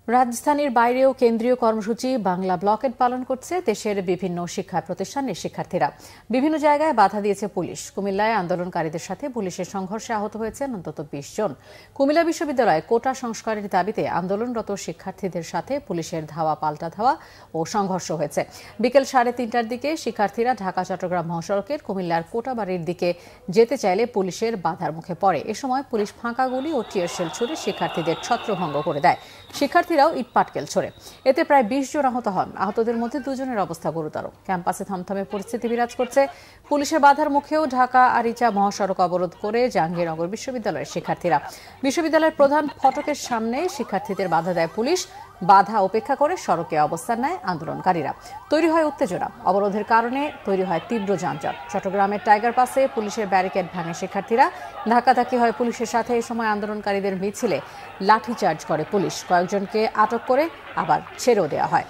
রাজধানীর বাইরেও কেন্দ্রীয় কর্মসূচি বাংলা ব্লকেড পালন করছে দেশের বিভিন্ন শিক্ষা প্রতিষ্ঠানের শিক্ষার্থীরা। বিভিন্ন জায়গায় বাধা দিয়েছে পুলিশ। কুমিল্লায় আন্দোলনকারীদের সাথে পুলিশের সংঘর্ষে আহত হয়েছেন অন্তত 20 জন। কুমিল্লা বিশ্ববিদ্যালয়ে কোটা সংস্কারের দাবিতে আন্দোলনরত শিক্ষার্থীদের সাথে পুলিশের ধাওয়া পাল্টা ধাওয়া ও সংঘর্ষ হয়েছে। বিকেল 3:30টার দিকে শিক্ষার্থীরা ঢাকা চট্টগ্রাম মহাসড়কের কুমিল্লার কোটাবাড়ির দিকে যেতে চাইলে পুলিশের বাধার মুখে পড়ে। এ সময় পুলিশ ফাঁকা গুলি ও টিয়ার শেল ছুড়ে শিক্ষার্থীদের ছত্রভঙ্গ করে দেয়। শিক্ষার্থীরাও ইট পাটকেল ছোড়ে। এতে প্রায় 20 জন আহত হন। আহতদের মধ্যে 2 জনের অবস্থা গুরুতর। ক্যাম্পাসে থমথমে পরিস্থিতি বিরাজ করছে। পুলিশের বাধার মুখেও ঢাকা আরিচা মহাসড়ক অবরোধ করে জাহাঙ্গীরনগর বিশ্ববিদ্যালয়ের শিক্ষার্থীরা। বিশ্ববিদ্যালয়ের প্রধান ফটকের সামনে শিক্ষার্থীদের বাধা দেয় পুলিশ। বাধা উপেক্ষা করে সড়কে অবস্থান নেয় আন্দোলনকারীরা। তৈরি হয় উত্তেজনা। অবরোধের কারণে তৈরি হয় তীব্র যানজট। চট্টগ্রামের টাইগার পাসে পুলিশের ব্যারিকেড ভাঙে শিক্ষার্থীরা। ধাক্কাধাক্কি হয় পুলিশের সাথে। এই সময় আন্দোলনকারীদের মিছিলে লাঠিচার্জ করে পুলিশ। কয়েকজনকে আটক করে আবার ছেড়েও দেওয়া হয়।